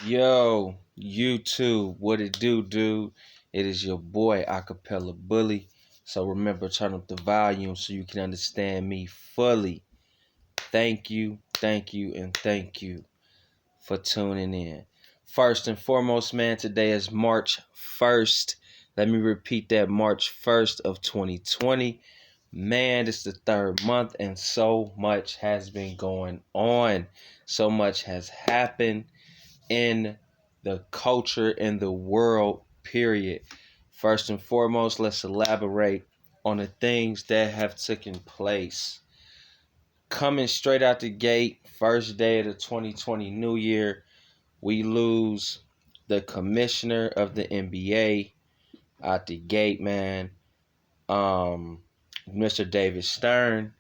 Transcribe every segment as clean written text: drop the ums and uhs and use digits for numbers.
Yo, YouTube, what it do, dude? It is your boy, Acapella Bully. So remember, turn up the volume so you can understand me fully. Thank you, and thank you for tuning in. First and foremost, man, today is March 1st. Let me repeat that, March 1st of 2020. Man, it's the third month and so much has been going on. So much has happened in the culture, in the world, period. First and foremost, let's elaborate on the things that have taken place. Coming straight out the gate, first day of the 2020 New Year, we lose the commissioner of the NBA out the gate, man. Mr. David Stern.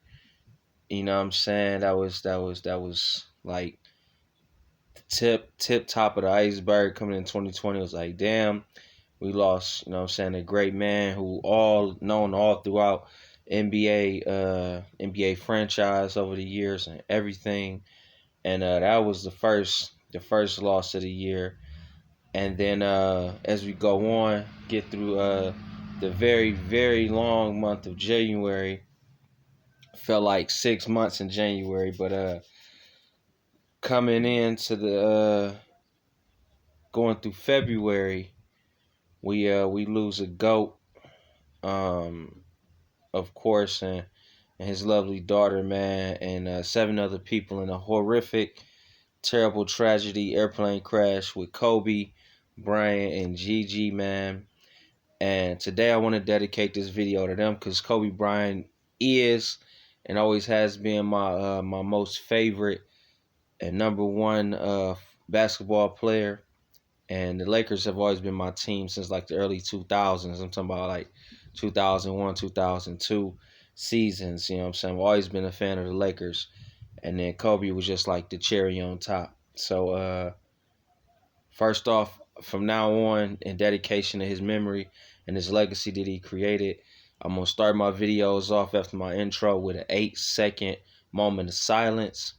You know what I'm saying? That was like tip top of the iceberg coming in 2020. It was like, damn, we lost, you know what I'm saying, a great man who all known all throughout NBA franchise over the years and everything. And that was the first loss of the year. And then as we go on, get through the very, very long month of January. Felt like 6 months in January, but coming into the going through February, we lose a goat, of course, and his lovely daughter, man, and 7 other people in a horrific, terrible tragedy airplane crash with Kobe, Bryant, and Gigi, man. And today I want to dedicate this video to them because Kobe Bryant is and always has been my most favorite and number one basketball player. And the Lakers have always been my team since like the early 2000s. I'm talking about like 2001, 2002 seasons. You know what I'm saying? I've always been a fan of the Lakers. And then Kobe was just like the cherry on top. So first off, from now on, in dedication to his memory and his legacy that he created, I'm going to start my videos off after my intro with an 8-second moment of silence.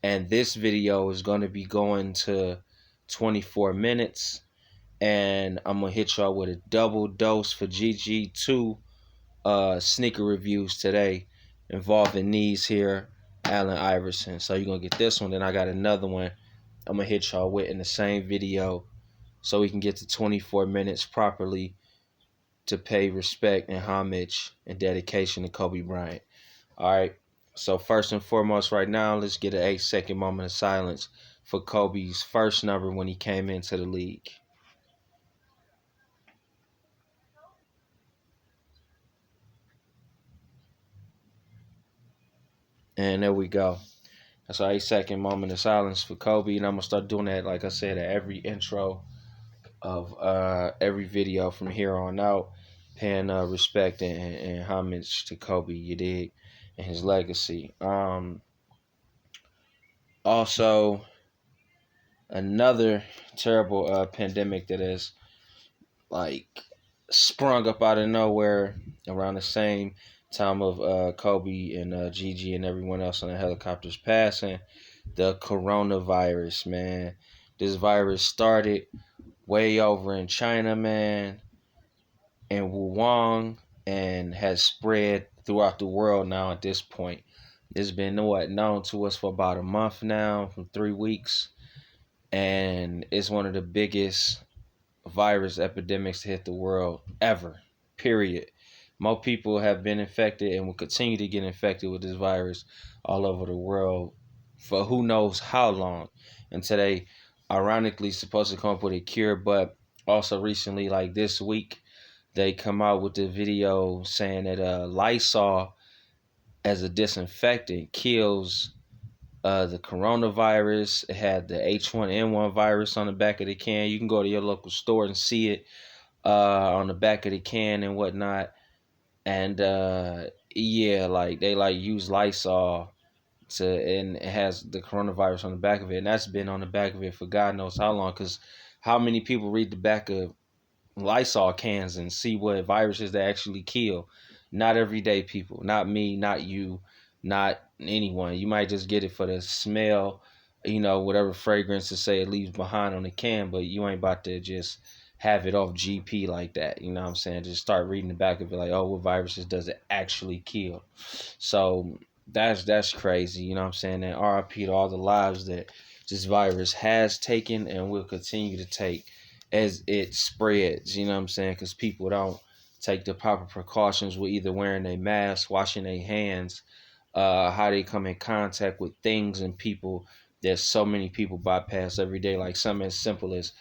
And this video is going to be going to 24 minutes. And I'm going to hit y'all with a double dose for GG2 sneaker reviews today involving these here Allen Iverson. So you're going to get this one. Then I got another one I'm going to hit y'all with in the same video so we can get to 24 minutes properly to pay respect and homage and dedication to Kobe Bryant. All right. So first and foremost right now, let's get an 8-second moment of silence for Kobe's first number when he came into the league. And there we go. That's an 8-second moment of silence for Kobe. And I'm going to start doing that, like I said, at every intro of every video from here on out, paying respect and homage to Kobe, you dig, and his legacy. Also, another terrible pandemic that has like sprung up out of nowhere around the same time of Kobe and Gigi and everyone else on the helicopters passing, the coronavirus, man. This virus started way over in China, man, in Wuhan, and has spread throughout the world now at this point. It's been known to us for about a month now, from 3 weeks, and it's one of the biggest virus epidemics to hit the world ever, period. More people have been infected and will continue to get infected with this virus all over the world for who knows how long. And today, ironically, supposed to come up with a cure, but also recently, like this week, they come out with the video saying that Lysol as a disinfectant kills the coronavirus. It had the H1N1 virus on the back of the can. You can go to your local store and see it on the back of the can and whatnot. And yeah, like they like use Lysol and it has the coronavirus on the back of it. And that's been on the back of it for God knows how long. Because how many people read the back of Lysol cans and see what viruses they actually kill? Not everyday people. Not me, not you, not anyone. You might just get it for the smell whatever fragrance to say it leaves behind on the can, but you ain't about to just have it off GP like that. You know what I'm saying? Just start reading the back of it like, oh, what viruses does it actually kill? So that's crazy. You know what I'm saying? And R.I.P. to all the lives that this virus has taken and will continue to take as it spreads. You know what I'm saying? Because people don't take the proper precautions with either wearing a mask, washing their hands, how they come in contact with things and people. There's so many people bypass every day, like something as simple as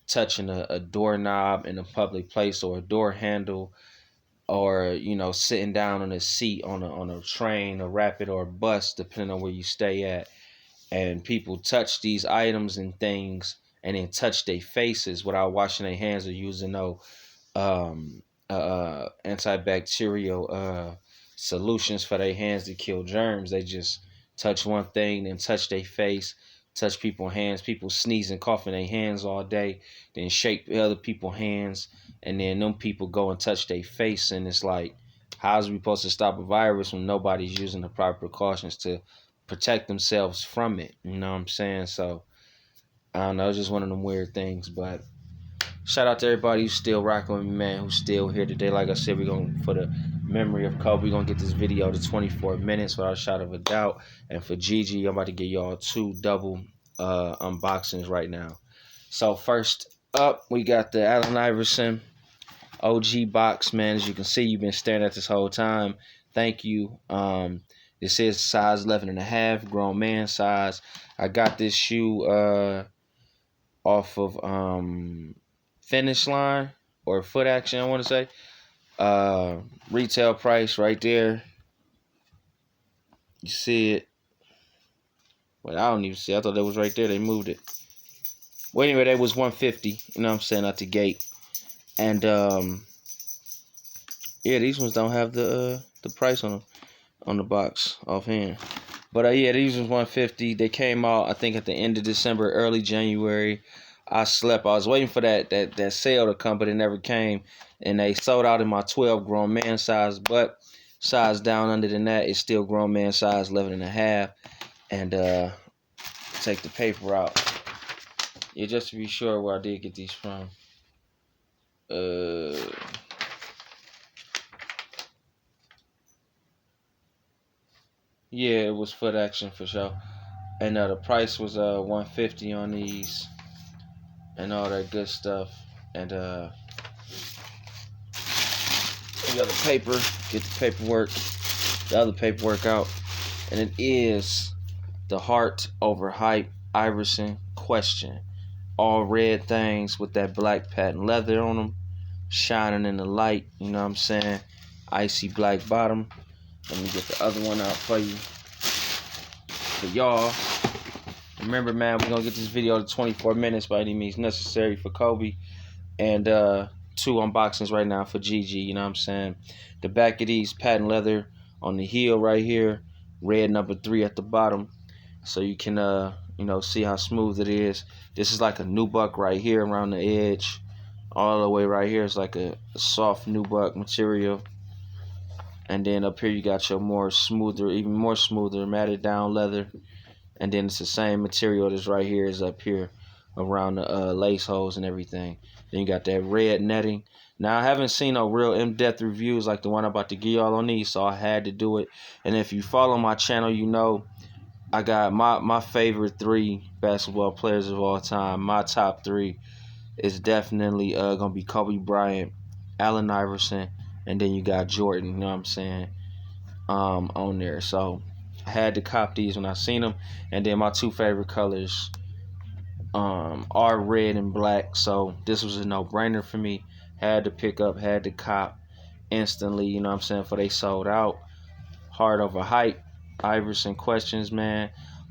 touching a doorknob in a public place or a door handle, or sitting down on a seat on a train, a rapid, or a bus, depending on where you stay at. And people touch these items and things and then touch their faces without washing their hands or using no antibacterial solutions for their hands to kill germs. They just touch one thing, then touch their face, touch people's hands. People sneeze and cough in their hands all day, then shake other people's hands, and then them people go and touch their face. And it's like, how's we supposed to stop a virus when nobody's using the proper precautions to protect themselves from it? You know what I'm saying? So I don't know, it's just one of them weird things. But shout out to everybody who's still rocking with me, man, who's still here today. Like I said, for the memory of Kobe, we're going to get this video to 24 minutes without a shot of a doubt. And for Gigi, I'm about to get y'all 2 double unboxings right now. So first up, we got the Allen Iverson OG box, man. As you can see, you've been staring at this whole time. Thank you. This is size 11.5, grown man size. I got this shoe off of Finish Line or Foot Action, I want to say. Retail price right there. You see it. Well, I don't even see it. I thought that was right there. They moved it. Well, anyway, that was $150. You know what I'm saying? At the gate. And yeah, these ones don't have the price on them on the box offhand. But yeah, these was $150. They came out, I think, at the end of December, early January. I slept. I was waiting for that sale to come, but it never came. And they sold out in my 12 grown man size, but size down under than that is still grown man size 11.5. And take the paper out. Yeah, just to be sure where I did get these from. Yeah, it was Foot Action for sure. And the price was $150 on these and all that good stuff. And you got the paper, get the paperwork, the other paperwork out. And it is the Heart Over Hype Iverson Question. All red things with that black patent leather on them, shining in the light, you know what I'm saying? Icy black bottom. Let me get the other one out for you. For y'all. Remember, man, we're going to get this video to 24 minutes by any means necessary for Kobe. And 2 unboxings right now for Gigi, you know what I'm saying? The back of these, patent leather on the heel right here. Red number 3 at the bottom. So you can, see how smooth it is. This is like a nubuck right here around the edge. All the way right here is like a soft nubuck material. And then up here you got your even more smoother, matted down leather. And then it's the same material that's right here is up here around the lace holes and everything. Then you got that red netting. Now, I haven't seen no real in-depth reviews like the one I'm about to give y'all on these, so I had to do it. And if you follow my channel, you know I got my favorite 3 basketball players of all time. My top 3 is definitely going to be Kobe Bryant, Allen Iverson, and then you got Jordan, you know what I'm saying, on there. So I had to cop these when I seen them. And then my 2 favorite colors are red and black. So this was a no-brainer for me. Had to pick up, had to cop instantly, you know what I'm saying, for they sold out. Heart Over Hype Iverson Questions, man.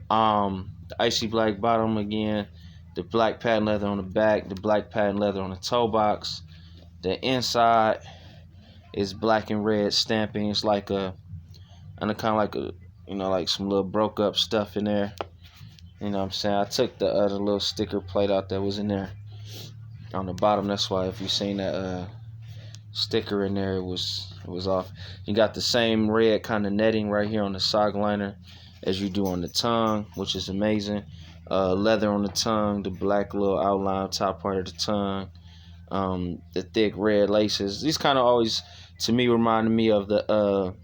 The icy black bottom again. The black patent leather on the back. The black patent leather on the toe box. The inside is black and red stamping. It's like kind of like like some little broke up stuff in there. You know what I'm saying? I took the other little sticker plate out that was in there on the bottom. That's why if you seen that sticker in there, it was off. You got the same red kind of netting right here on the sock liner as you do on the tongue, which is amazing. leather on the tongue, the black little outline top part of the tongue, the thick red laces. These kind of always, to me, reminded me of the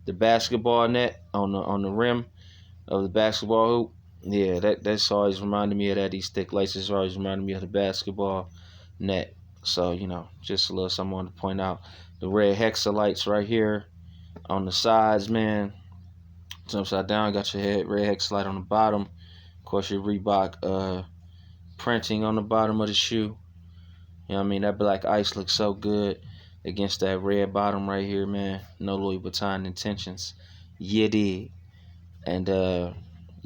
basketball net on the rim of the basketball hoop. Yeah, that's always reminded me of that. These thick laces always reminded me of the basketball net. So, just a little something I want to point out. The red hexalights right here on the sides, man. It's upside down. Got your red hexalite on the bottom. Of course, your Reebok printing on the bottom of the shoe. You know what I mean? That black ice looks so good against that red bottom right here, man. No Louis Vuitton intentions. Yeah, dig. And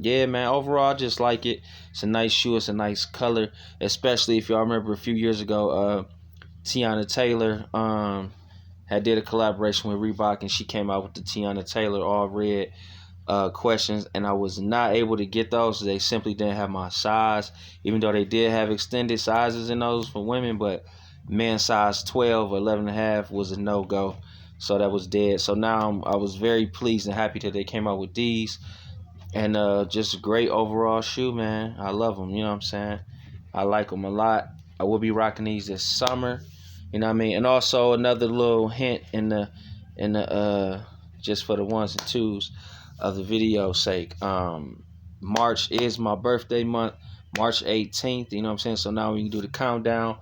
yeah, man, overall I just like it. It's a nice shoe. It's a nice color, especially if y'all remember a few years ago, Tiana Taylor had did a collaboration with Reebok, and she came out with the Tiana Taylor all red questions, and I was not able to get those. They simply didn't have my size, even though they did have extended sizes in those for women, but men's size 12 or 11 and a half was a no-go, so that was dead. So now I was very pleased and happy that they came out with these, and just a great overall shoe, man. I love them, you know what I'm saying? I like them a lot. I will be rocking these this summer, you know what I mean? And also another little hint in the just for the ones and twos of the video's sake. March is my birthday month, March 18th, you know what I'm saying? So now we can do the countdown.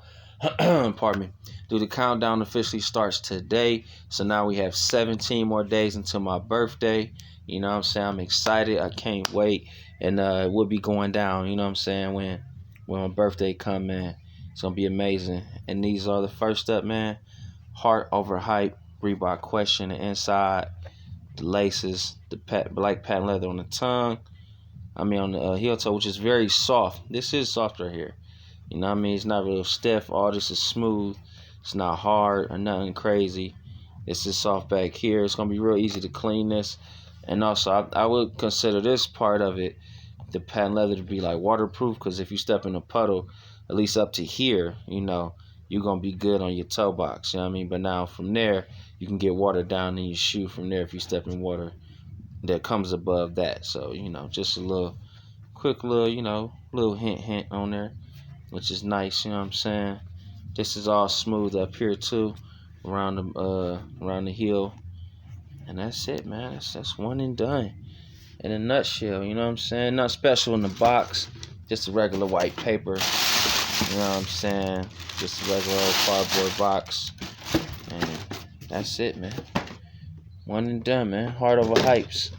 Pardon me. Do the countdown officially starts today. So now we have 17 more days until my birthday. You know what I'm saying? I'm excited. I can't wait. And it will be going down, you know what I'm saying, when my birthday come, man. It's going to be amazing. And these are the first up, man. Heart Over Hype, Reebok Question, the inside, the laces, the black patent leather on the tongue. I mean on the heel toe, which is very soft. This is soft right here. You know what I mean? It's not real stiff. All this is smooth. It's not hard or nothing crazy. It's just soft back here. It's going to be real easy to clean this. And also, I would consider this part of it, the patent leather, to be like waterproof, because if you step in a puddle, at least up to here, you're going to be good on your toe box. You know what I mean? But now from there, you can get water down in your shoe from there if you step in water that comes above that. So, just a little quick little hint on there, which is nice, you know what I'm saying? This is all smooth up here too, around the heel. And that's it, man. That's one and done. In a nutshell, you know what I'm saying? Nothing special in the box. Just a regular white paper. You know what I'm saying? Just a regular old cardboard box. And that's it, man. One and done, man. Heart Over Hypes.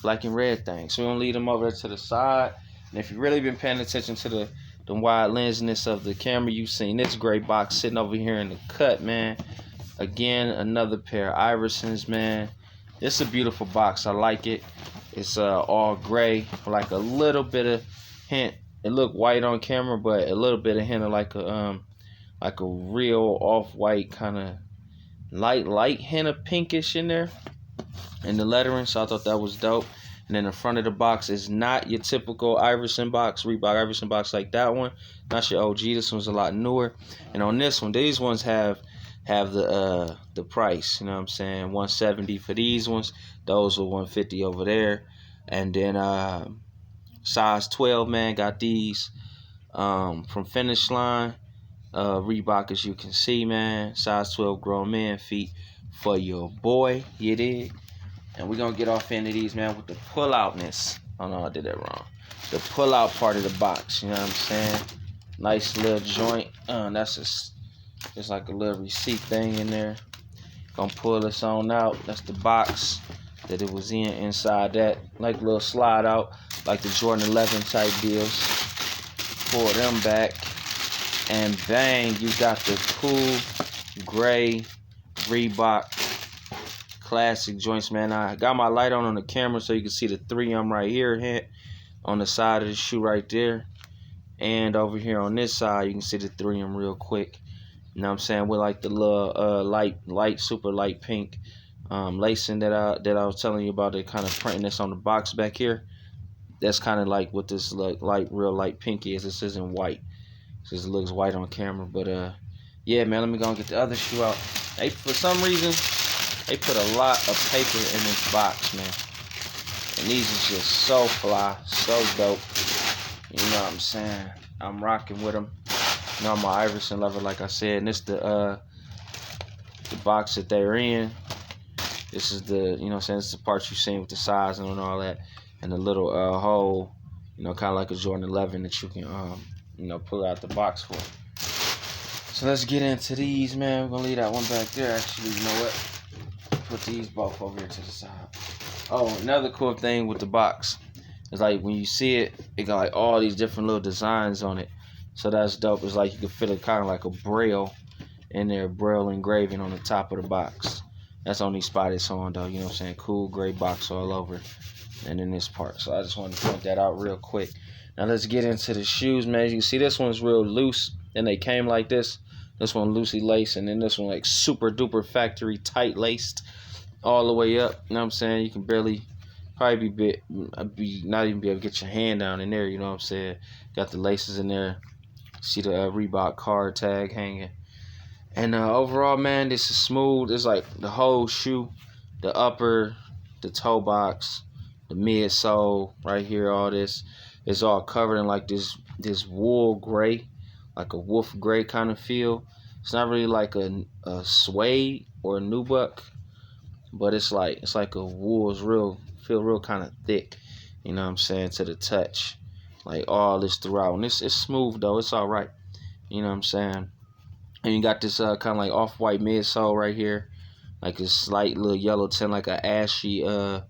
Black and red things. So we're going to leave them over to the side. And if you've really been paying attention to the wide lensness of the camera, you've seen this gray box sitting over here in the cut, man. Again, another pair of Iversons, man. It's a beautiful box. I like it. It's all gray, like a little bit of hint. It looked white on camera, but a little bit of hint of like a real off-white kind of light hint of pinkish in there in the lettering. So I thought that was dope. And then the front of the box is not your typical Iverson box, Reebok Iverson box like that one. Not your OG. This one's a lot newer. And on this one, these ones have the price, you know what I'm saying? $170 for these ones. Those are $150 over there. And then size 12, man, got these from Finish Line. Reebok, as you can see, man. Size 12 grown man feet for your boy. You dig? And we're going to get off into these, man, with the pull-outness. Oh, no, I did that wrong. The pull-out part of the box, you know what I'm saying? Nice little joint. That's just like a little receipt thing in there. Gonna pull this on out. That's the box that it was in inside that. Like a little slide out, like the Jordan 11 type deals. Pull them back. And bang, you got the cool gray Reebok classic joints, man. I got my light on the camera so you can see the 3M right here hit on the side of the shoe right there. And over here on this side, you can see the 3M real quick. You know what I'm saying? With like the little light, super light pink lacing that I was telling you about. They kind of printing this on the box back here. That's kind of like what this real light pink is. This isn't white. This looks white on camera. But yeah, man, let me go and get the other shoe out. For some reason, they put a lot of paper in this box, man. And these is just so fly, so dope. You know what I'm saying? I'm rocking with them. You know, I'm an Iverson lover, like I said, and this the box that they're in. This is the, you know what I'm saying, this is the part you've seen with the size and all that, and the little hole, you know, kind of like a Jordan 11 that you can, you know, pull out the box for. So let's get into these, man. We're gonna leave that one back there. Actually, you know what? Put these both over here to the side. Oh, another cool thing with the box is like when you see it, it got like all these different little designs on it. So that's dope. It's like you can fit it kind of like a braille in there, braille engraving on the top of the box. That's the only spot it's on though, you know what I'm saying? Cool gray box all over. And in this part. So I just wanted to point that out real quick. Now let's get into the shoes, man. As you can see, this one's real loose. And they came like this. This one loosely laced. And then this one like super duper factory tight laced all the way up. You know what I'm saying? You can barely, probably be not even be able to get your hand down in there. You know what I'm saying? Got the laces in there. See the Reebok card tag hanging. And overall, man, this is smooth. It's like the whole shoe, the upper, the toe box, the midsole right here, all this is all covered in like this wool gray, like a wolf gray kind of feel. It's not really like a suede or a nubuck, but it's like a wool. It's feel real kind of thick, you know what I'm saying, to the touch, like all this throughout. And it's smooth though. It's all right, you know what I'm saying. And you got this kind of like off-white midsole right here, like a slight little yellow tint, like a ashy, what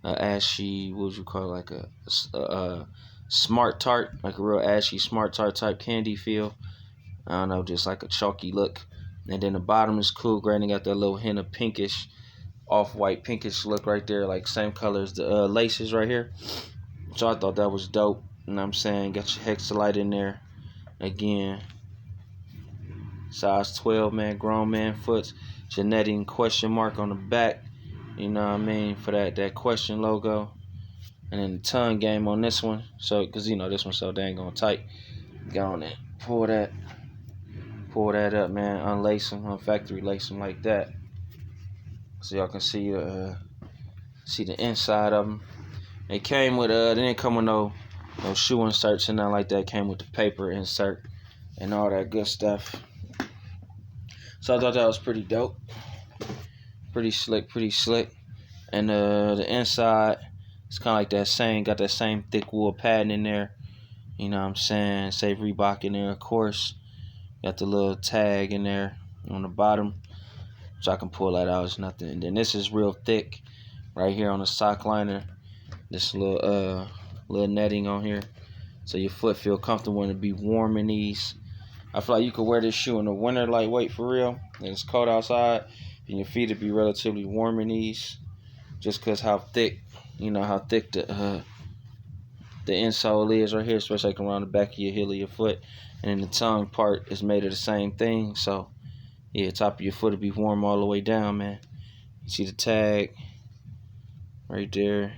would you call it? Like a smart tart, like a real ashy smart tart type candy feel. I don't know, just like a chalky look. And then the bottom is cool gray, and they got that little hint of pinkish, off-white pinkish look right there, like same color as the laces right here. So I thought that was dope. You know what I'm saying? Got your hexalite in there again. Size 12, man, grown man foots. Genetic question mark on the back. You know what I mean? For that question logo. And then the tongue game on this one. So, because, you know, this one's so dang on tight. Go on it. Pull that up, man. Unlace them, unfactory lace them like that. So y'all can see the inside of them. They came with, they didn't come with no shoe inserts and nothing like that. It came with the paper insert and all that good stuff. So I thought that was pretty dope. Pretty slick. And the inside, it's kind of like that same, got that same thick wool padding in there. You know what I'm saying? Say Reebok in there, of course. Got the little tag in there on the bottom. So I can pull that out, it's nothing. And then this is real thick right here on the sock liner. This little netting on here. So your foot feel comfortable and to be warm in these. I feel like you could wear this shoe in the winter, lightweight for real, and it's cold outside, and your feet would be relatively warm in these, just because how thick, you know, how thick the insole is right here, especially like around the back of your heel of your foot, and then the tongue part is made of the same thing. So yeah, top of your foot will be warm all the way down, man. You see the tag right there.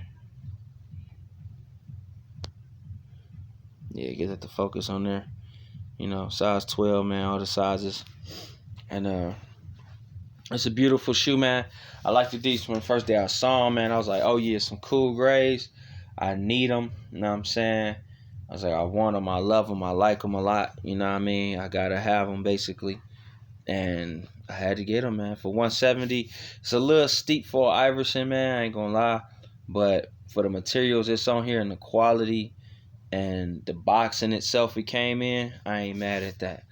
Yeah, get that to focus on there. You know, size 12, man, all the sizes. And it's a beautiful shoe, man. I liked these from the first day I saw them, man. I was like, oh yeah, some cool grays. I need them, you know what I'm saying? I was like, I want them, I love them, I like them a lot, you know what I mean? I gotta have them, basically. And I had to get them, man. For $170, it's a little steep for Iverson, man, I ain't gonna lie. But for the materials it's on here and the quality and the box in itself it came in, I ain't mad at that.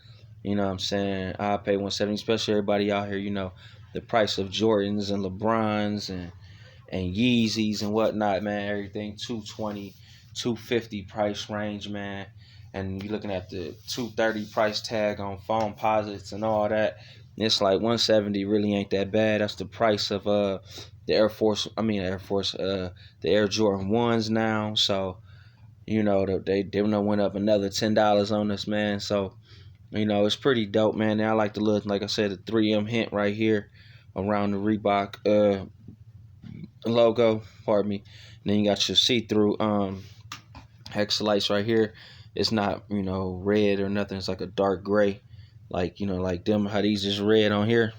You know what I'm saying? I pay $170, especially everybody out here, you know, the price of Jordans and LeBrons and Yeezys and whatnot, man. Everything $220, $250 price range, man. And you're looking at the $230 price tag on phone posits and all that. It's like $170 really ain't that bad. That's the price of the Air Jordan 1s now. So, you know, they went up another $10 on us, man. So, you know, it's pretty dope, man. And I like the look, like I said, the 3M hint right here around the Reebok logo. Pardon me. And then you got your see-through hexalites right here. It's not, you know, red or nothing. It's like a dark gray, like, you know, like them. How these is red on here.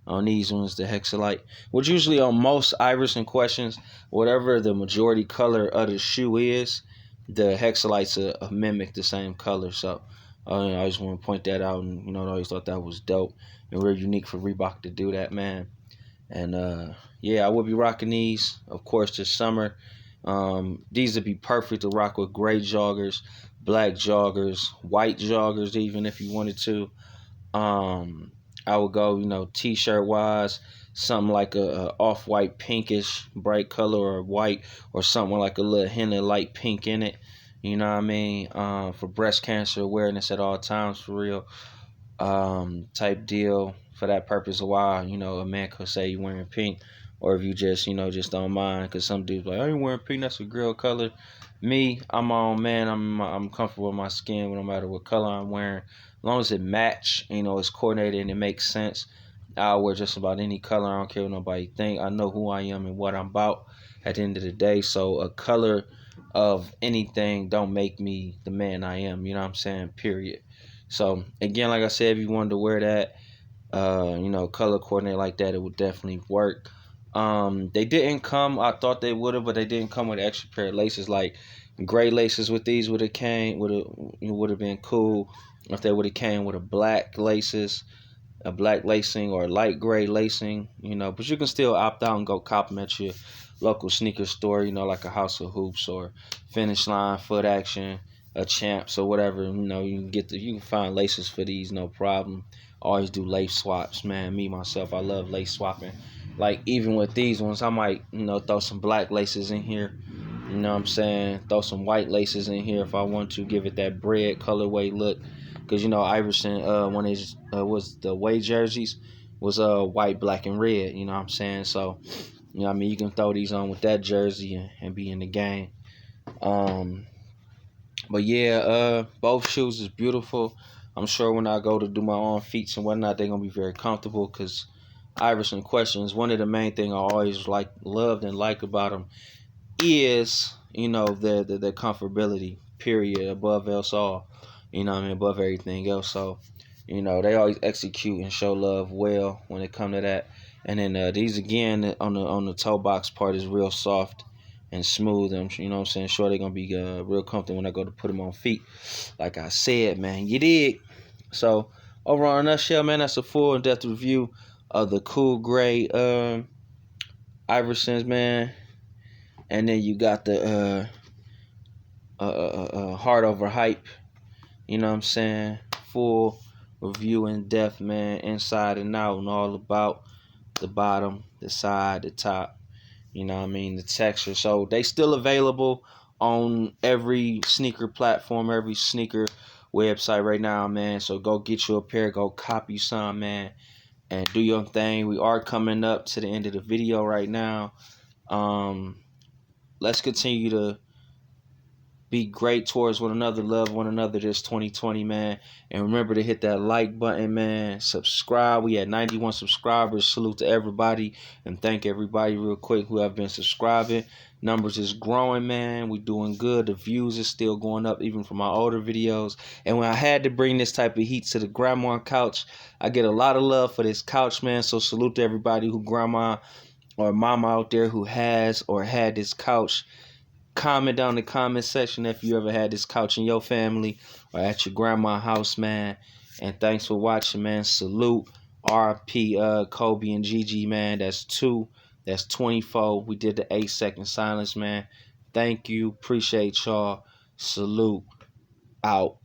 On these ones, the hexalite, which usually on most Iverson questions, whatever the majority color of the shoe is, the hexalites mimic the same color. So I just want to point that out, and I always thought that was dope and real unique for Reebok to do that, man. And yeah, I will be rocking these, of course, this summer. These would be perfect to rock with gray joggers, black joggers, white joggers, even if you wanted to. Um, I would go, t-shirt wise, something like a off-white pinkish bright color, or white, or something like a little hint of light pink in it. You know what I mean? For breast cancer awareness at all times, for real. Type deal for that purpose. A while, a man could say you wearing pink, or if you just don't mind, because some dudes like, I ain't wearing pink, that's a girl color. Me, I'm my own man. I'm comfortable with my skin, no matter what color I'm wearing, as long as it match, it's coordinated and it makes sense. I'll wear just about any color. I don't care what nobody think. I know who I am and what I'm about at the end of the day. So a color of anything don't make me the man I am. You know what I'm saying? Period. So again, like I said, if you wanted to wear that, color coordinate like that, it would definitely work. They didn't come. I thought they would have, but they didn't come with an extra pair of laces. Like gray laces with these would have came. Would have been cool if they would have came with a black lacing or light gray lacing. But you can still opt out and go cop them at your local sneaker store. Like a House of Hoops or Finish Line, Foot Action, a Champs or whatever. You can find laces for these, no problem. Always do lace swaps, man. Me myself, I love lace swapping. Like even with these ones, I might throw some black laces in here. You know what I'm saying? Throw some white laces in here if I want to, give it that bread colorway look. Because Iverson, when his was the away jerseys was white, black, and red. You know what I'm saying? So you can throw these on with that jersey and be in the game. But yeah, both shoes is beautiful. I'm sure when I go to do my own feats and whatnot, they're gonna be very comfortable. Because Iverson Questions, one of the main thing I always loved and like about them is the comfortability. Period. Above else all. Above everything else. So they always execute and show love well when it come to that. And then these again on the toe box part is real soft and smooth. And what I'm saying, sure they're gonna be real comfortable when I go to put them on feet. Like I said, man, you dig? So overall, in a nutshell, man, that's a full in-depth review of the cool gray Iversons, man. And then you got the Heart Over Hype. You know what I'm saying? Full review in depth, man, inside and out, and all about the bottom, the side, the top. The texture. So they still available on every sneaker platform, every sneaker website right now, man. So go get you a pair, go copy some, man, and do your thing. We are coming up to the end of the video right now. Let's continue to be great towards one another, love one another this 2020, man. And remember to hit that like button, man. Subscribe. We had 91 subscribers. Salute to everybody. And thank everybody real quick who have been subscribing. Numbers is growing, man. We doing good. The views is still going up even from my older videos. And when I had to bring this type of heat to the grandma couch, I get a lot of love for this couch, man. So salute to everybody who grandma or mama out there who has or had this couch. Comment down in the comment section if you ever had this couch in your family or at your grandma's house, man. And thanks for watching, man. Salute. R.I.P. Kobe and Gigi, man. That's 2. That's 24. We did the 8-second silence, man. Thank you. Appreciate y'all. Salute. Out.